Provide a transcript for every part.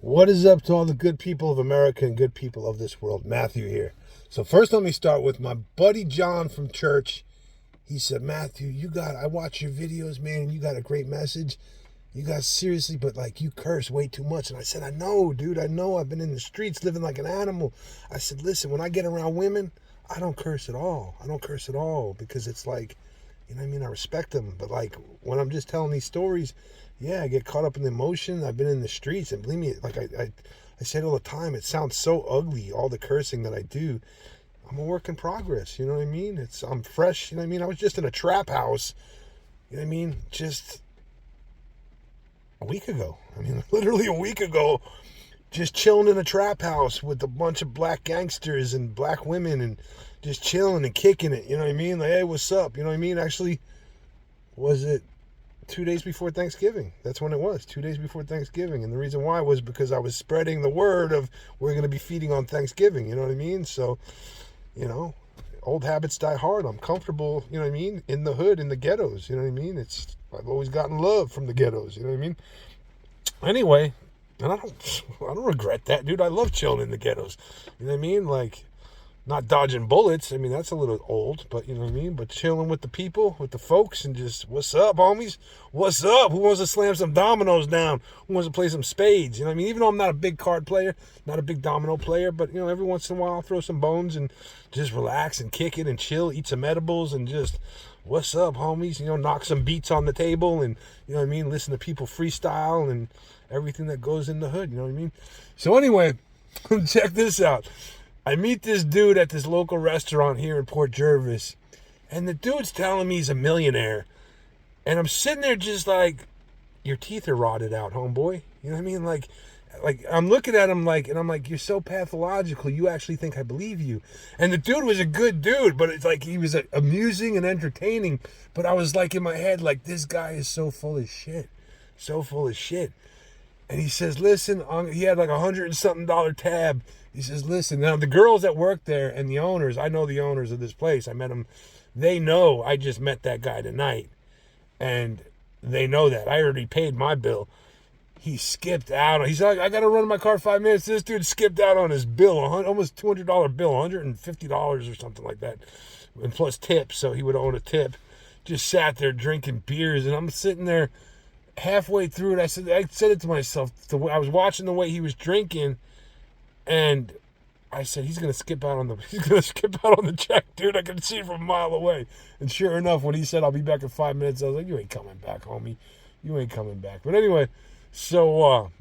What is up to all the good people of America and good people of this world? Matthew here. So first let me start with my buddy John from church. He said, Matthew, I watch your videos, man, and you got a great message. You guys seriously, but like you curse way too much. And I said, I know, dude, I know. I've been in the streets living like an animal. I said, listen, when I get around women, I don't curse at all. I don't curse at all because it's like, you know what I mean? I respect them. But like when I'm just telling these stories, yeah, I get caught up in the emotion. I've been in the streets, and believe me, like I say it all the time, it sounds so ugly, all the cursing that I do. I'm a work in progress, you know what I mean? I'm fresh, you know what I mean? I was just in a trap house, you know what I mean? Just a week ago. I mean, literally a week ago, just chilling in a trap house with a bunch of black gangsters and black women and just chilling and kicking it, you know what I mean? Like, hey, what's up? You know what I mean? Actually, was it 2 days before Thanksgiving? That's when it was, 2 days before Thanksgiving. And the reason why was because I was spreading the word of we're going to be feeding on Thanksgiving, you know what I mean? So, you know, old habits die hard. I'm comfortable, you know what I mean, in the hood, in the ghettos, you know what I mean? I've always gotten love from the ghettos, you know what I mean? Anyway, and I don't regret that, dude. I love chilling in the ghettos. You know what I mean? Like, not dodging bullets. I mean, that's a little old, but you know what I mean? But chilling with the people, with the folks, and just, what's up, homies? What's up? Who wants to slam some dominoes down? Who wants to play some spades? You know what I mean? Even though I'm not a big card player, not a big domino player, but, you know, every once in a while I'll throw some bones and just relax and kick it and chill, eat some edibles and just, what's up, homies? You know, knock some beats on the table and, you know what I mean? Listen to people freestyle and everything that goes in the hood, you know what I mean? So anyway, check this out. I meet this dude at this local restaurant here in Port Jervis, and the dude's telling me he's a millionaire. And I'm sitting there just like, your teeth are rotted out, homeboy. You know what I mean? Like I'm looking at him like, and I'm like, you're so pathological. You actually think I believe you. And the dude was a good dude, but it's like he was amusing and entertaining. But I was like in my head, like, this guy is so full of shit. So full of shit. And he says, listen, he had like $100 and something tab. He says, listen, now the girls that work there and the owners, I know the owners of this place. I met them. They know I just met that guy tonight. And they know that. I already paid my bill. He skipped out. He's like, I got to run my car 5 minutes. This dude skipped out on his bill, almost $200 bill, $150 or something like that. And plus tips, so he would own a tip. Just sat there drinking beers. And I'm sitting there halfway through it. I said it to myself. I was watching the way he was drinking, and I said, he's gonna skip out on the check, dude. I could see it from a mile away. And sure enough, when he said I'll be back in 5 minutes, I was like, you ain't coming back, homie. You ain't coming back. But anyway, so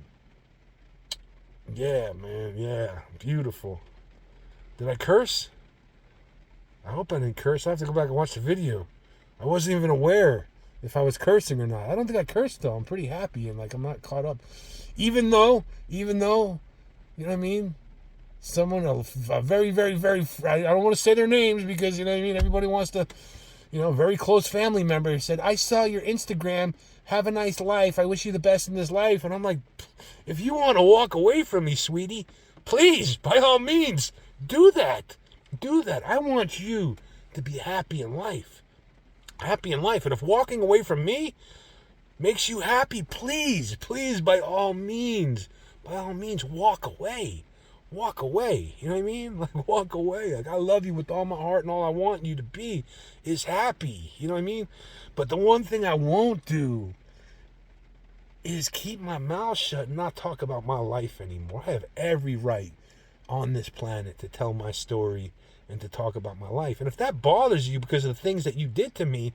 yeah, man, yeah, beautiful. Did I curse? I hope I didn't curse. I have to go back and watch the video. I wasn't even aware if I was cursing or not. I don't think I cursed though. I'm pretty happy and like I'm not caught up. Even though, you know what I mean? Someone, a very, very, very, I don't want to say their names because, you know what I mean? Everybody wants to, you know, very close family member said, I saw your Instagram. Have a nice life. I wish you the best in this life. And I'm like, if you want to walk away from me, sweetie, please, by all means, do that. Do that. I want you to be happy in life. Happy in life. And if walking away from me makes you happy, please, by all means, walk away. Walk away. You know what I mean? Like, walk away. Like, I love you with all my heart, and all I want you to be is happy. You know what I mean? But the one thing I won't do is keep my mouth shut and not talk about my life anymore. I have every right on this planet to tell my story and to talk about my life. And if that bothers you because of the things that you did to me,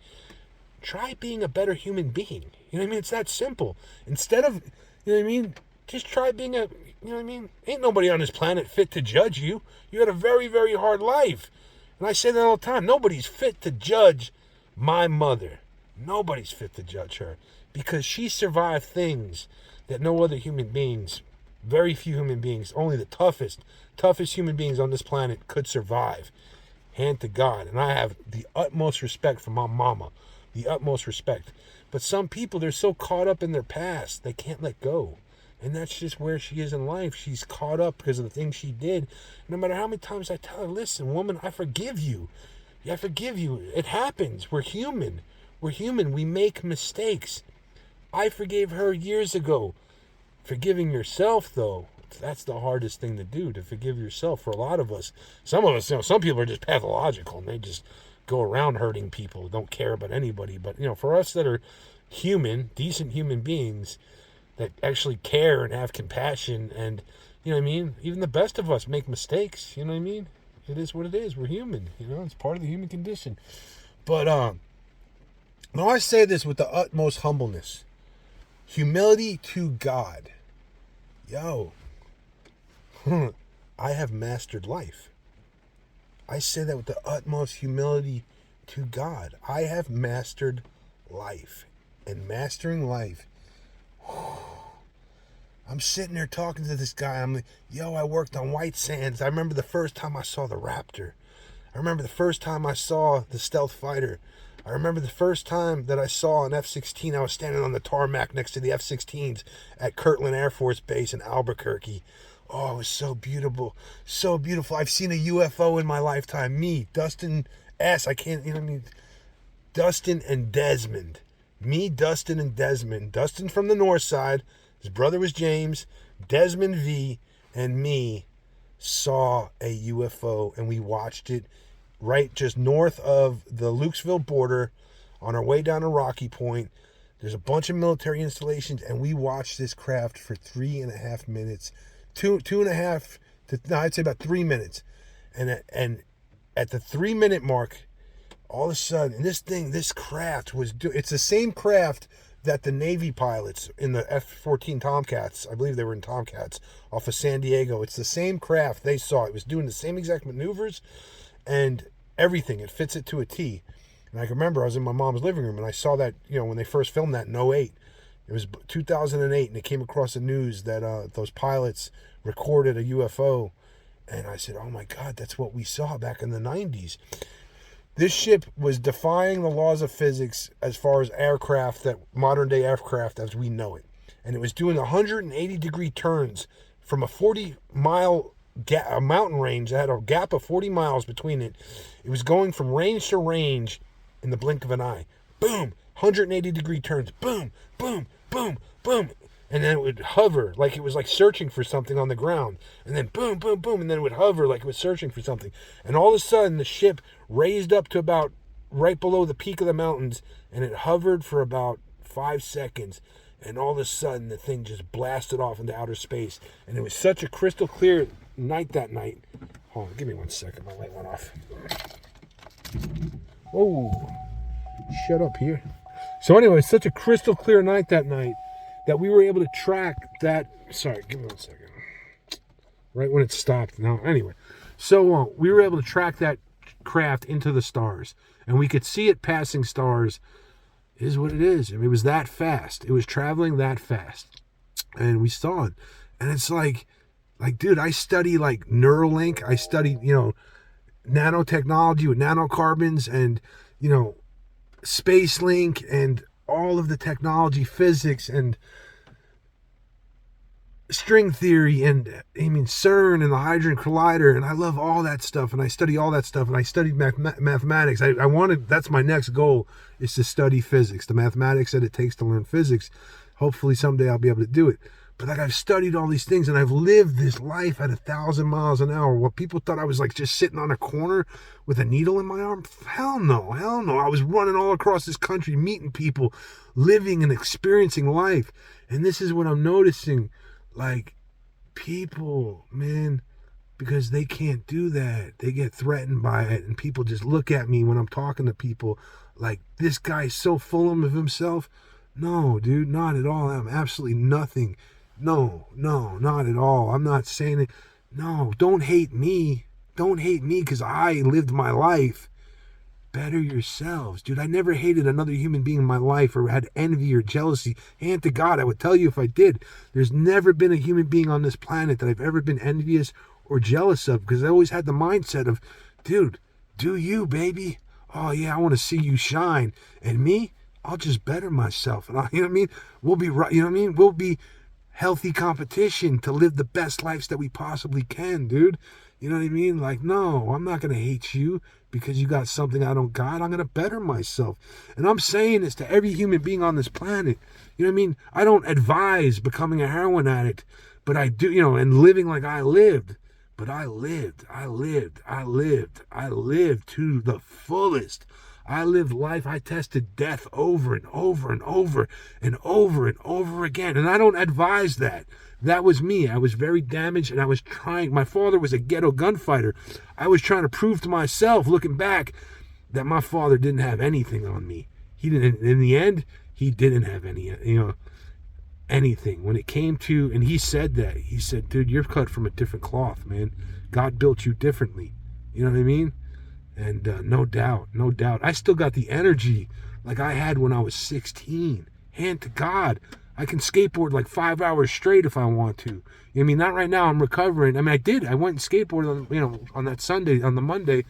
try being a better human being. You know what I mean? It's that simple. Instead of, you know what I mean? Just try being you know what I mean? Ain't nobody on this planet fit to judge you. You had a very, very hard life. And I say that all the time. Nobody's fit to judge my mother. Nobody's fit to judge her because she survived things that no other human beings, very few human beings, only the toughest human beings on this planet could survive. Hand to God. And I have the utmost respect for my mama. The utmost respect. But some people, they're so caught up in their past, they can't let go. And that's just where she is in life. She's caught up because of the things she did. No matter how many times I tell her, listen, woman, I forgive you. I forgive you. It happens. We're human. We make mistakes. I forgave her years ago. Forgiving yourself, though, that's the hardest thing to do, to forgive yourself. For a lot of us, some of us, some people are just pathological and they just go around hurting people, don't care about anybody. But, for us that are human, decent human beings that actually care and have compassion, and, you know what I mean? Even the best of us make mistakes, you know what I mean? It is what it is. We're human, it's part of the human condition. But, now I say this with the utmost humbleness. Humility to God. Yo, I have mastered life. I say that with the utmost humility to God. I have mastered life. And mastering life, I'm sitting there talking to this guy. I'm like, yo, I worked on White Sands. I remember the first time I saw the Raptor. I remember the first time I saw the stealth fighter. I remember the first time that I saw an F-16. I was standing on the tarmac next to the F-16s at Kirtland Air Force Base in Albuquerque. Oh, it was so beautiful. So beautiful. I've seen a UFO in my lifetime. Me, Dustin S. I can't, Dustin and Desmond. Me, Dustin, and Desmond. Dustin from the north side. His brother was James. Desmond V. And me saw a UFO, and we watched it right just north of the Lukesville border on our way down to Rocky Point. There's a bunch of military installations, and we watched this craft for 3.5 minutes. I'd say about 3 minutes. And at the 3-minute mark, all of a sudden, this craft it's the same craft that the Navy pilots in the F-14 Tomcats, I believe they were in Tomcats, off of San Diego. It's the same craft they saw. It was doing the same exact maneuvers and everything. It fits it to a T. And I can remember I was in my mom's living room and I saw that, when they first filmed that in 2008. It was 2008, and it came across the news that those pilots recorded a UFO. And I said, oh my God, that's what we saw back in the 90s. This ship was defying the laws of physics as far as aircraft, that modern day aircraft as we know it. And it was doing 180-degree turns from a 40-mile mountain range that had a gap of 40 miles between it. It was going from range to range in the blink of an eye. Boom, 180-degree turns. Boom, boom, boom, boom. And then it would hover like it was like searching for something on the ground. And then boom, boom, boom. And then it would hover like it was searching for something. And all of a sudden, the ship raised up to about right below the peak of the mountains. And it hovered for about 5 seconds. And all of a sudden, the thing just blasted off into outer space. And it was such a crystal clear night that night. Hold on, give me 1 second. My light went off. Oh, shut up here. So anyway, it's such a crystal clear night that night that we were able to track that. Sorry, give me 1 second. Right when it stopped. Now, anyway. So we were able to track that craft into the stars. And we could see it passing stars. It is what it is. I mean, it was that fast. It was traveling that fast. And we saw it. And it's like, dude, I study like Neuralink. I study, nanotechnology with nanocarbons and, Space Link and all of the technology, physics and string theory and CERN and the Hadron Collider, and I love all that stuff, and I study all that stuff, and I studied mathematics. I wanted, that's my next goal, is to study physics, the mathematics that it takes to learn physics. Hopefully someday I'll be able to do it. But I've studied all these things, and I've lived this life at 1,000 miles an hour. What people thought I was like just sitting on a corner with a needle in my arm, hell no. I was running all across this country, meeting people, living and experiencing life. And this is what I'm noticing, like, people, man, because they can't do that. They get threatened by it, and people just look at me when I'm talking to people like, this guy's so full of himself. No, dude, not at all. I'm absolutely nothing. No, not at all. I'm not saying it. No, don't hate me. Don't hate me because I lived my life. Better yourselves. Dude, I never hated another human being in my life or had envy or jealousy. Hand to God, I would tell you if I did. There's never been a human being on this planet that I've ever been envious or jealous of, because I always had the mindset of, dude, do you, baby. Oh, yeah, I want to see you shine. And me, I'll just better myself. And you know what I mean? We'll be right. You know what I mean? We'll be healthy competition to live the best lives that we possibly can, dude. You know what I mean? Like, no, I'm not going to hate you because you got something I don't got. I'm going to better myself. And I'm saying this to every human being on this planet. You know what I mean? I don't advise becoming a heroin addict, but I do, and living like I lived. But I lived to the fullest. I lived life. I tested death over and over and over and over and over again. And I don't advise that. That was me. I was very damaged, and I was trying. My father was a ghetto gunfighter. I was trying to prove to myself, looking back, that my father didn't have anything on me. He didn't. In the end, he didn't have anything. When it came to, and he said that. He said, dude, you're cut from a different cloth, man. God built you differently. You know what I mean? And no doubt. I still got the energy like I had when I was 16. Hand to God. I can skateboard like 5 hours straight if I want to. I mean, not right now. I'm recovering. I mean, I did. I went and skateboarded on that Sunday, on the Monday,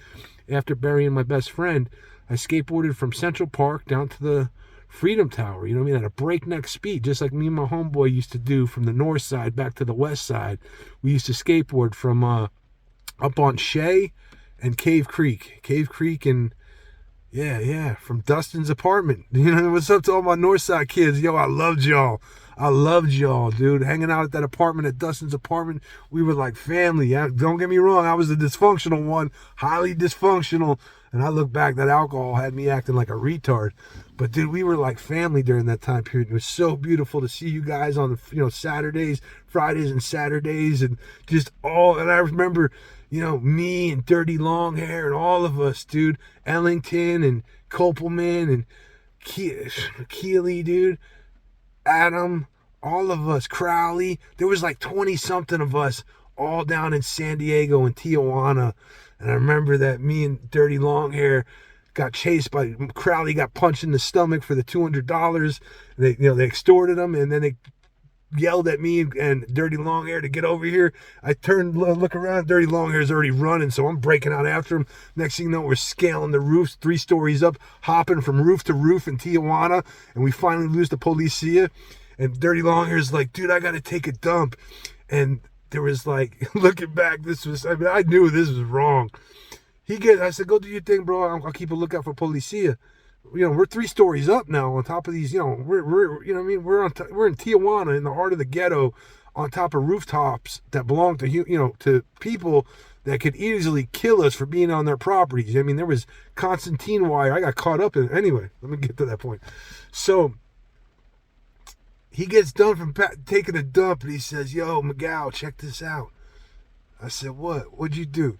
after burying my best friend. I skateboarded from Central Park down to the Freedom Tower, you know what I mean, at a breakneck speed, just like me and my homeboy used to do from the north side back to the west side. We used to skateboard from up on Shea and Cave Creek, and from Dustin's apartment. You know, what's up to all my north side kids? Yo, I loved y'all, dude. Hanging out at that apartment, at Dustin's apartment, we were like family. Don't get me wrong, I was the dysfunctional one, highly dysfunctional. And I look back, that alcohol had me acting like a retard. But dude, we were like family during that time period. It was so beautiful to see you guys on the Saturdays, Fridays, and Saturdays, and just all. And I remember, me and Dirty Long Hair and all of us, dude, Ellington and Kopelman and Keeley, dude, Adam, all of us, Crowley. There was like 20 something of us all down in San Diego and Tijuana. And I remember that me and Dirty Longhair got chased by Crowley, got punched in the stomach for the $200. They extorted him, and then they yelled at me and Dirty Longhair to get over here. I turned, look around, Dirty Longhair's already running, so I'm breaking out after him. Next thing you know, we're scaling the roofs, 3 stories up, hopping from roof to roof in Tijuana, and we finally lose the policia. And Dirty Longhair's like, dude, I got to take a dump. And there was like, looking back, I knew this was wrong. I said, go do your thing, bro. I'll keep a lookout for policia. We're 3 stories up now on top of these, we're we're in Tijuana, in the heart of the ghetto, on top of rooftops that belong to, to people that could easily kill us for being on their properties. I mean, there was Constantine wire. I got caught up in it. Anyway, let me get to that point. So he gets done from taking a dump, and he says, yo, Miguel, check this out. I said, what? What'd you do?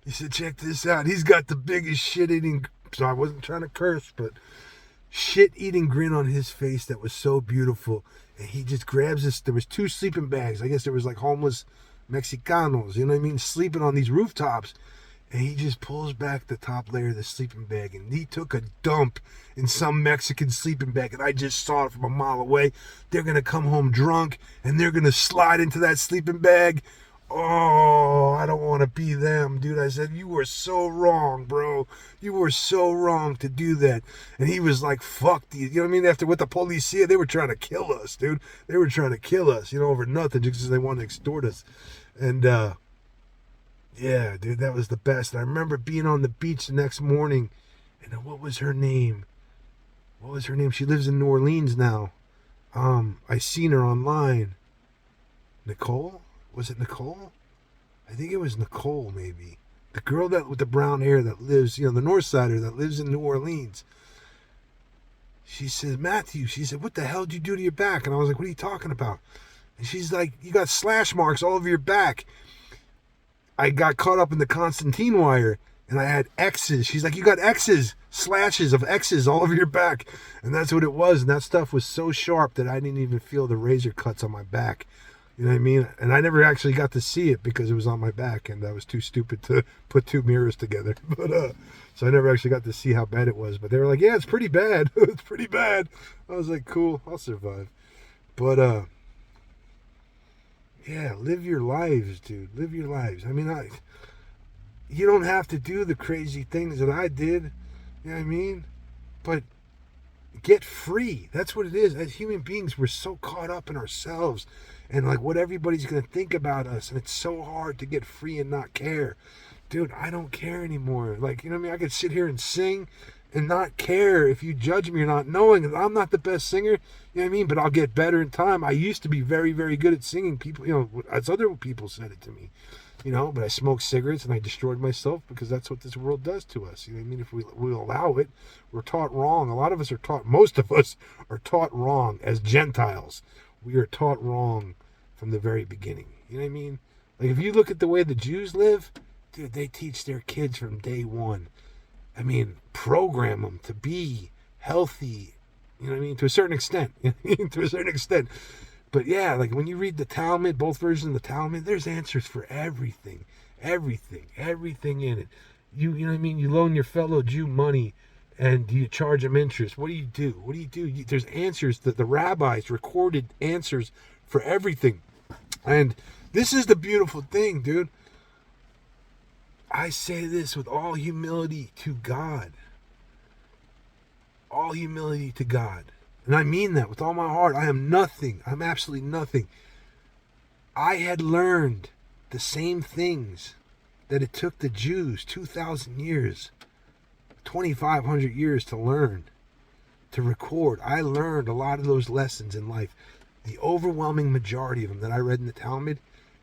He said, check this out. He's got the biggest shit-eating, so I wasn't trying to curse, but shit-eating grin on his face that was so beautiful. And he just grabs this. There was 2 sleeping bags. I guess there was like homeless Mexicanos, you know what I mean, sleeping on these rooftops. And he just pulls back the top layer of the sleeping bag, and he took a dump in some Mexican sleeping bag, and I just saw it from a mile away. They're going to come home drunk, and they're going to slide into that sleeping bag. Oh, I don't want to be them, dude. I said, you were so wrong, bro. You were so wrong to do that. And he was like, fuck these. You know what I mean? After with the policia, they were trying to kill us, dude. They were trying to kill us, over nothing, just because they wanted to extort us. And, yeah, dude, that was the best. I remember being on the beach the next morning, and what was her name? She lives in New Orleans now. I seen her online. Nicole? Was it Nicole? I think it was Nicole, maybe. The girl with the brown hair that lives, the North Sider that lives in New Orleans. She said, Matthew, what the hell did you do to your back? And I was like, what are you talking about? And she's like, you got slash marks all over your back. I got caught up in the Constantine wire, and I had X's. She's like, you got X's, slashes of X's all over your back. And that's what it was. And that stuff was so sharp that I didn't even feel the razor cuts on my back. You know what I mean? And I never actually got to see it because it was on my back, and I was too stupid to put 2 mirrors together. But so I never actually got to see how bad it was. But they were like, yeah, it's pretty bad. It's pretty bad. I was like, cool, I'll survive. But yeah, live your lives, dude. Live your lives. I mean, you don't have to do the crazy things that I did. You know what I mean? But get free. That's what it is. As human beings, we're so caught up in ourselves and like what everybody's going to think about us. And it's so hard to get free and not care. Dude, I don't care anymore. Like, you know what I mean? I could sit here and sing and not care if you judge me or not, knowing that I'm not the best singer, you know what I mean? But I'll get better in time. I used to be very, very good at singing. People, you know, as other people said it to me, you know, but I smoked cigarettes and I destroyed myself because that's what this world does to us. You know what I mean? If we allow it, we're taught wrong. A lot of us are taught, most of us are taught wrong as Gentiles. We are taught wrong from the very beginning. You know what I mean? Like if you look at the way the Jews live, dude, they teach their kids from day one. I mean, program them to be healthy, you know what I mean? To a certain extent, to a certain extent. But yeah, like when you read the Talmud, both versions of the Talmud, there's answers for everything in it. You know what I mean? You loan your fellow Jew money and you charge them interest. What do you do? There's answers that the rabbis recorded answers for everything. And this is the beautiful thing, dude. I say this with all humility to God. All humility to God. And I mean that with all my heart. I am nothing. I'm absolutely nothing. I had learned the same things that it took the Jews 2,000 years, 2,500 years to learn, to record. I learned a lot of those lessons in life. The overwhelming majority of them that I read in the Talmud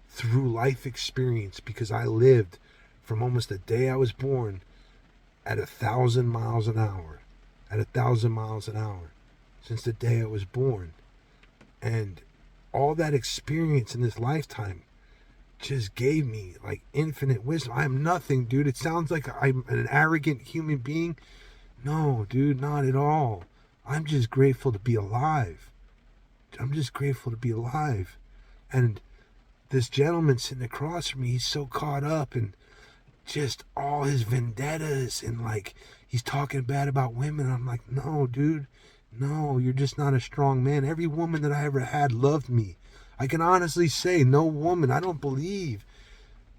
through life experience, because I lived from almost the day I was born at 1,000 miles an hour. At 1,000 miles an hour. Since the day I was born. And all that experience in this lifetime just gave me like infinite wisdom. I'm nothing, dude. It sounds like I'm an arrogant human being. No, dude, not at all. I'm just grateful to be alive. I'm just grateful to be alive. And this gentleman sitting across from me, he's so caught up in just all his vendettas and like he's talking bad about women. I'm like, no, dude, no, you're just not a strong man. Every woman that I ever had loved me. I can honestly say no woman, I don't believe,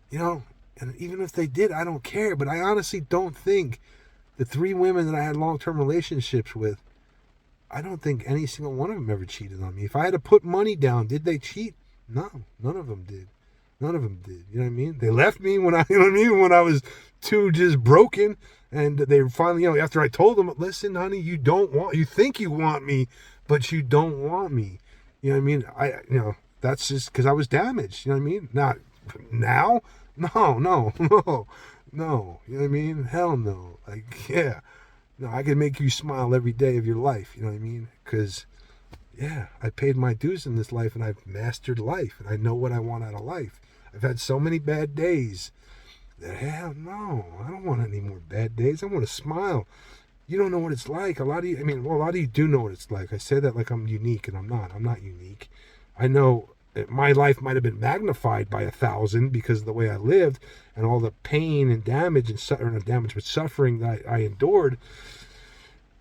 you know, and even if they did, I don't care. But I honestly don't think the 3 women that I had long-term relationships with, I don't think any single one of them ever cheated on me. If I had to put money down, did they cheat? No, none of them did. None of them did. You know what I mean? They left me when when I was too just broken. And they finally, you know, after I told them, listen, honey, you think you want me, but you don't want me. You know what I mean? That's just because I was damaged. You know what I mean? Not now. No. You know what I mean? Hell no. Like, yeah. No, I can make you smile every day of your life. You know what I mean? Because, yeah, I paid my dues in this life and I've mastered life and I know what I want out of life. I've had so many bad days that, hell no, I don't want any more bad days. I want to smile. You don't know what it's like. A lot of you do know what it's like. I say that like I'm unique, and I'm not. I'm not unique. I know my life might have been magnified by 1,000 because of the way I lived and all the pain and damage and suffering that I endured.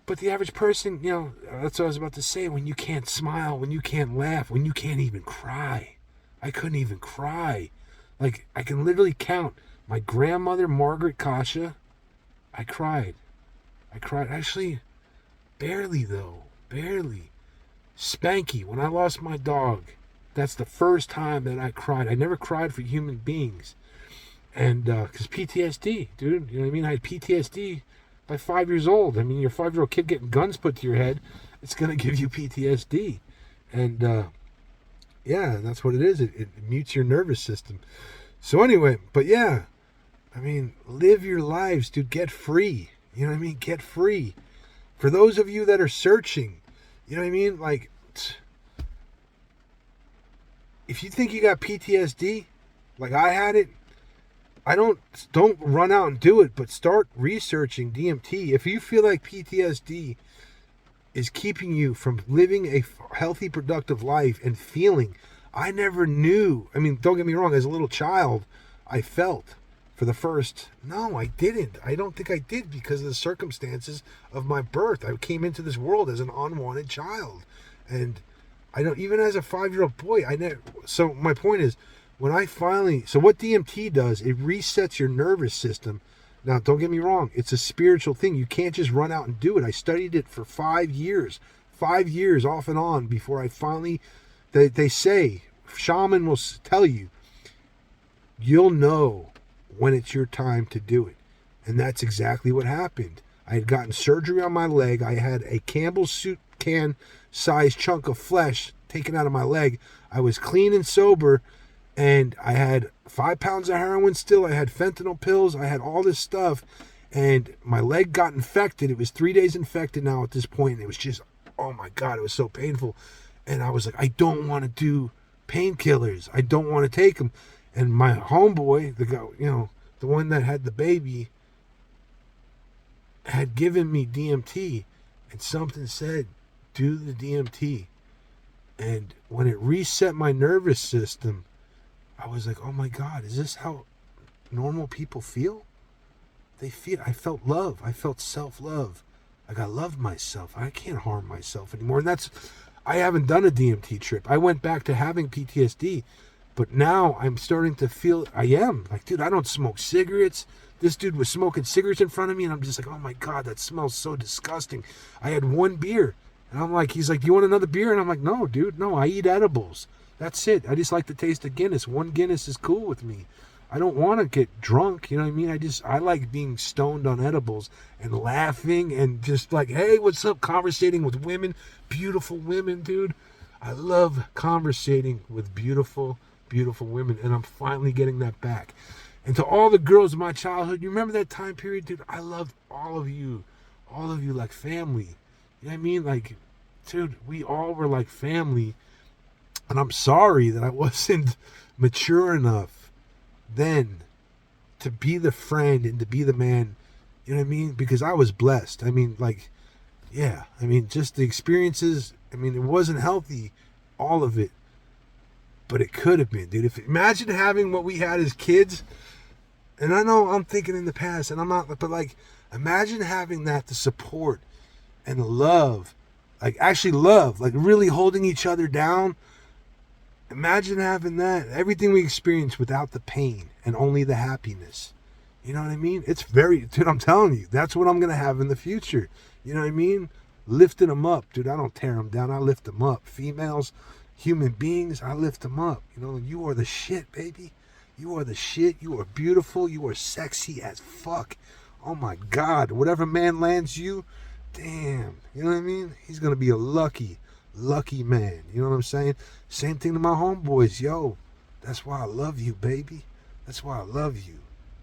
But the average person, you know, that's what I was about to say. When you can't smile, when you can't laugh, when you can't even cry. I couldn't even cry. Like, I can literally count my grandmother, Margaret Kasha. I cried. Actually, barely though. Barely. Spanky, when I lost my dog, that's the first time that I cried. I never cried for human beings. And, because PTSD, dude. You know what I mean? I had PTSD by 5 years old. I mean, your 5-year-old kid getting guns put to your head, it's going to give you PTSD. And, yeah, that's what it is. It mutes your nervous system. So anyway, but yeah, I mean, live your lives, dude. Get free. You know what I mean? Get free. For those of you that are searching, you know what I mean? Like, if you think you got PTSD, like I had it, don't run out and do it, but start researching DMT. If you feel like PTSD is keeping you from living a healthy, productive life and feeling, I never knew. I mean, don't get me wrong, as a little child, I felt for the first, no, I didn't. I don't think I did because of the circumstances of my birth. I came into this world as an unwanted child. And I don't, even as a 5-year-old boy, so my point is, when I finally, so what DMT does, it resets your nervous system. Now, don't get me wrong, it's a spiritual thing. You can't just run out and do it. I studied it for 5 years off and on before I finally, they say, shaman will tell you, you'll know when it's your time to do it. And that's exactly what happened. I had gotten surgery on my leg. I had a Campbell's soup can sized chunk of flesh taken out of my leg. I was clean and sober, and I had 5 pounds of heroin still. I had fentanyl pills. I had all this stuff, and my leg got infected. It was 3 days infected now at this point, and it was just, oh my God, it was so painful. And I was like, I don't want to do painkillers. I don't want to take them. And my homeboy, the guy, the one that had the baby, had given me DMT, and something said, do the DMT. And when it reset my nervous system, I was like, oh my God, is this how normal people feel? I felt love. I felt self-love. Like, I love myself. I can't harm myself anymore. And I haven't done a DMT trip. I went back to having PTSD, but now I'm starting to feel I am. Like, dude, I don't smoke cigarettes. This dude was smoking cigarettes in front of me, and I'm just like, oh my God, that smells so disgusting. I had 1 beer, and I'm like, he's like, do you want another beer? And I'm like, no, dude, no, I eat edibles. That's it. I just like the taste of Guinness. 1 Guinness is cool with me. I don't want to get drunk, you know what I mean? I like being stoned on edibles and laughing and just like, hey, what's up? Conversating with women, beautiful women, dude. I love conversating with beautiful, beautiful women, and I'm finally getting that back. And to all the girls of my childhood, you remember that time period, dude? I loved all of you like family. You know what I mean? Like, dude, we all were like family. And I'm sorry that I wasn't mature enough then to be the friend and to be the man, you know what I mean? Because I was blessed. I mean, like, yeah, I mean, just the experiences, I mean, it wasn't healthy, all of it, but it could have been, dude. Imagine having what we had as kids. And I know I'm thinking in the past, and I'm not, but like, imagine having that, the support and the love, like actually love, like really holding each other down. Imagine having that, everything we experience without the pain and only the happiness. You know what I mean? It's dude, I'm telling you, that's what I'm going to have in the future. You know what I mean? Lifting them up, dude. I don't tear them down. I lift them up. Females, human beings, I lift them up. You know, you are the shit, baby. You are the shit. You are beautiful. You are sexy as fuck. Oh my God. Whatever man lands you, damn. You know what I mean? He's going to be a lucky man. You know what I'm saying? Same thing to my homeboys. Yo, that's why I love you, baby. That's why I love you.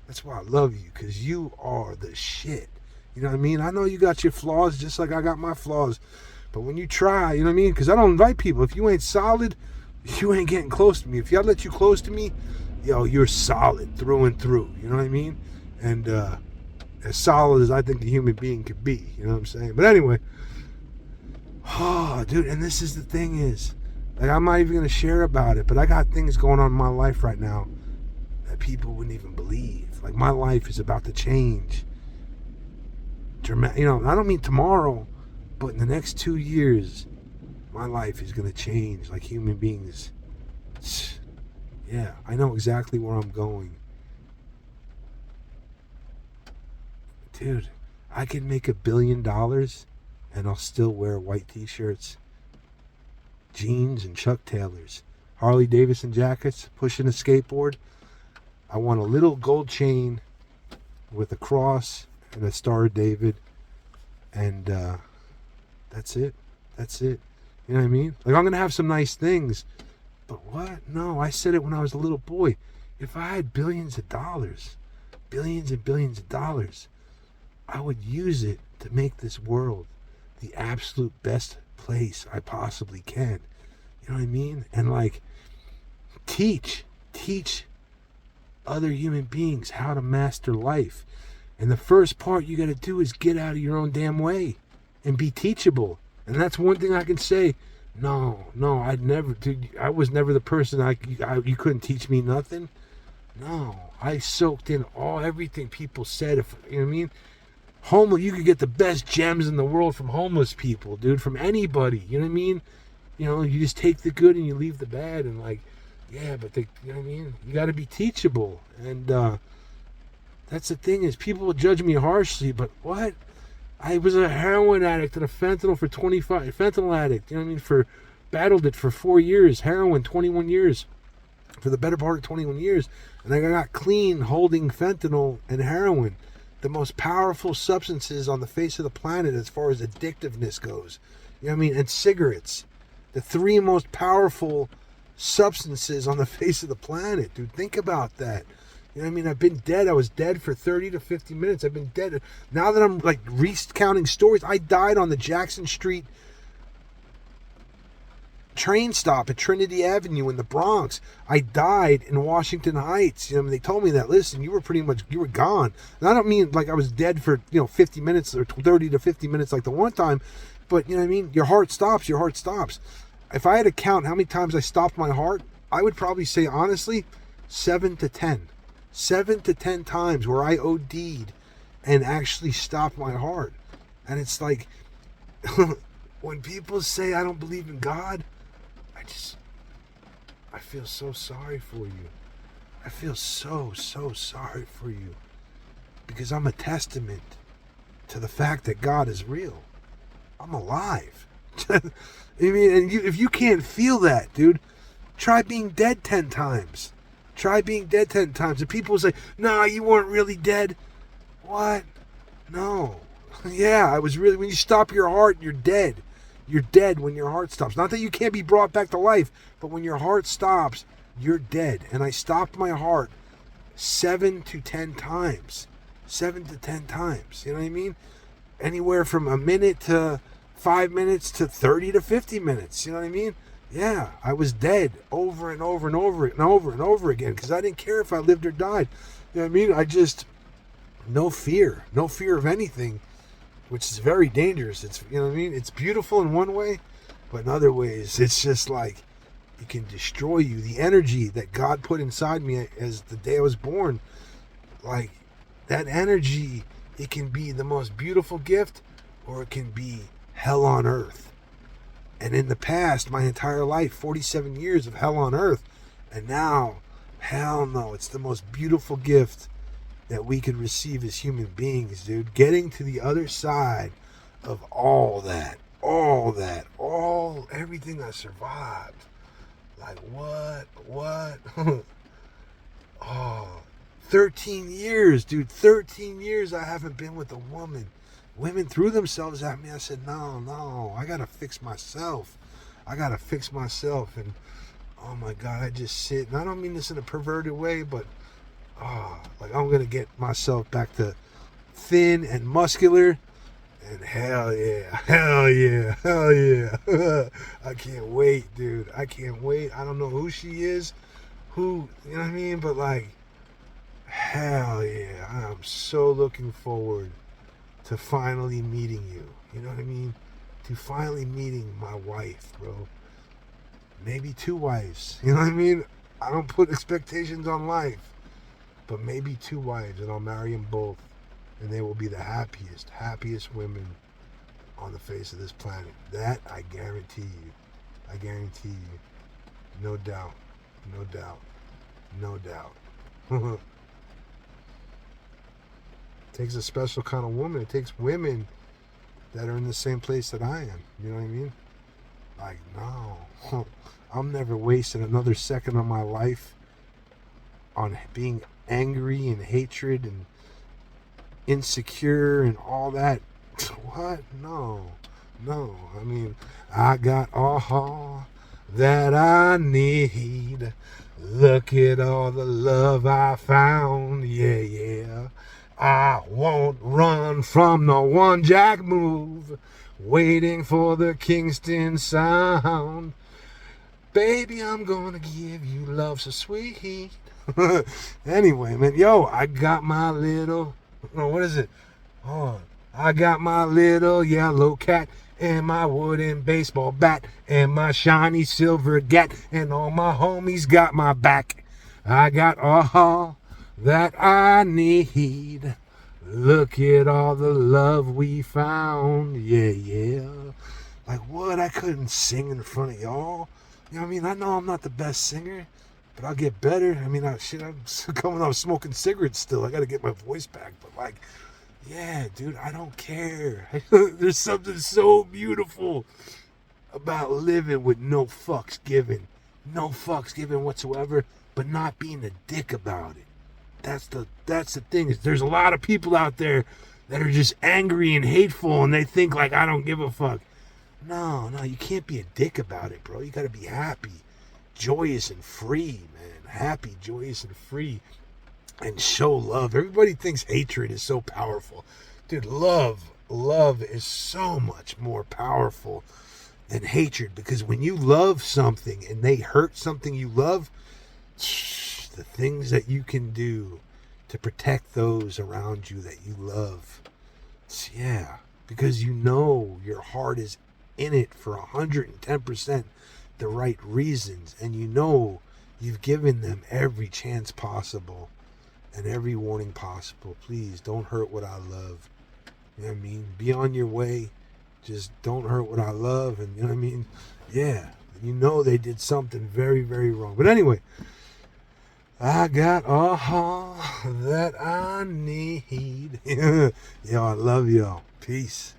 That's why I love you. Because you are the shit. You know what I mean? I know you got your flaws just like I got my flaws. But when you try, you know what I mean? Because I don't invite people. If you ain't solid, you ain't getting close to me. If y'all let you close to me, yo, you're solid through and through. You know what I mean? And as solid as I think a human being could be. You know what I'm saying? But anyway. Oh, dude, and this is the thing is, like, I'm not even going to share about it, but I got things going on in my life right now that people wouldn't even believe. Like, my life is about to change. You know, I don't mean tomorrow, but in the next 2 years, my life is going to change like human beings. Yeah, I know exactly where I'm going. Dude, I could make $1 billion and I'll still wear white t-shirts, jeans, and Chuck Taylors, Harley Davidson jackets, pushing a skateboard. I want a little gold chain with a cross and a Star of David, and that's it. That's it. You know what I mean? Like, I'm going to have some nice things, but what? No, I said it when I was a little boy. If I had billions of dollars, billions and billions of dollars, I would use it to make this world the absolute best place I possibly can. You know what I mean? And like, teach other human beings how to master life. And the first part you got to do is get out of your own damn way and be teachable. And that's one thing I can say. No, I was never the person you couldn't teach me nothing. No, I soaked in everything people said. You know what I mean? You could get the best gems in the world from homeless people, dude, from anybody. You know what I mean? You know, you just take the good and you leave the bad, and like, yeah, but you know what I mean? You got to be teachable, and that's the thing is, people will judge me harshly, but what? I was a heroin addict and a fentanyl addict, you know what I mean, for battled it for 4 years, heroin, 21 years, for the better part of 21 years. And I got clean holding fentanyl and heroin, the most powerful substances on the face of the planet as far as addictiveness goes. You know what I mean? And cigarettes, the 3 most powerful substances on the face of the planet, dude. Think about that. You know what I mean? I've been dead. I was dead for 30 to 50 minutes. I've been dead. Now that I'm like recounting stories, I died on the Jackson Street train stop at Trinity Avenue in the Bronx. I died in Washington Heights. You know, they told me that, listen, you were gone. And I don't mean like I was dead for, 50 minutes or 30 to 50 minutes like the one time, but you know what I mean? Your heart stops. If I had to count how many times I stopped my heart, I would probably say, honestly, 7 to 10. 7 to 10 times where I OD'd and actually stopped my heart. And it's like, when people say I don't believe in God, I feel so sorry for you. I feel so sorry for you. Because I'm a testament to the fact that God is real. I'm alive. I mean, and if you can't feel that, dude, try being dead 10 times. Try being dead 10 times. And people say, nah, you weren't really dead. What? No. Yeah, I was really. When you stop your heart, you're dead. You're dead when your heart stops. Not that you can't be brought back to life, but when your heart stops, you're dead. And I stopped my heart 7 to 10 times. 7 to 10 times. You know what I mean? Anywhere from a minute to 5 minutes to 30 to 50 minutes. You know what I mean? Yeah, I was dead over and over and over and over and over again because I didn't care if I lived or died. You know what I mean? I just, no fear of anything, which is very dangerous. It's, you know what I mean? It's beautiful in one way, but in other ways, it's just like it can destroy you. The energy that God put inside me as the day I was born, like that energy, it can be the most beautiful gift or it can be hell on earth. And in the past, my entire life, 47 years of hell on earth. And now, hell no, it's the most beautiful gift that we could receive as human beings, dude. Getting to the other side of everything I survived. Like, what? Oh, 13 years, dude. 13 years I haven't been with a woman. Women threw themselves at me. I said, no, I gotta fix myself. And oh my God, I just sit. And I don't mean this in a perverted way, but like I'm gonna get myself back to thin and muscular. And hell yeah. I can't wait, dude. I can't wait. I don't know who she is, you know what I mean? But like, hell yeah. I'm so looking forward to finally meeting you. You know what I mean? To finally meeting my wife, bro. Maybe 2 wives. You know what I mean? I don't put expectations on life. But maybe 2 wives, and I'll marry them both. And they will be the happiest women on the face of this planet. That I guarantee you. No doubt. It takes a special kind of woman. It takes women that are in the same place that I am. You know what I mean? Like, no. I'm never wasting another second of my life on being angry and hatred and insecure and all that. What? No. I mean, I got all that I need. Look at all the love I found. Yeah. I won't run from no one jack move, waiting for the Kingston sound. Baby, I'm gonna give you love so sweet. Anyway, man, I got my little, what is it? I got my little yellow cat and my wooden baseball bat and my shiny silver gat, and all my homies got my back. I got all that I need. Look at all the love we found. Yeah. Like, what? I couldn't sing in front of y'all. You know what I mean? I know I'm not the best singer, but I'll get better. I mean, I'm coming out smoking cigarettes still. I got to get my voice back. But like, yeah, dude, I don't care. There's something so beautiful about living with no fucks given. No fucks given whatsoever, but not being a dick about it. That's the thing. Is there's a lot of people out there that are just angry and hateful, and they think like, I don't give a fuck. No, you can't be a dick about it, bro. You gotta be happy, joyous, and free, man. Happy, joyous, and free. And show love. Everybody thinks hatred is so powerful. Dude, love is so much more powerful than hatred, because when you love something and they hurt something you love, the things that you can do to protect those around you that you love. Yeah, because you know your heart is in it for 110% the right reasons, and you know you've given them every chance possible and every warning possible. Please don't hurt what I love. You know what I mean? Be on your way. Just don't hurt what I love. And you know what I mean? Yeah. You know they did something very, very wrong. But anyway, I got all that I need. Yo, I love y'all. Peace.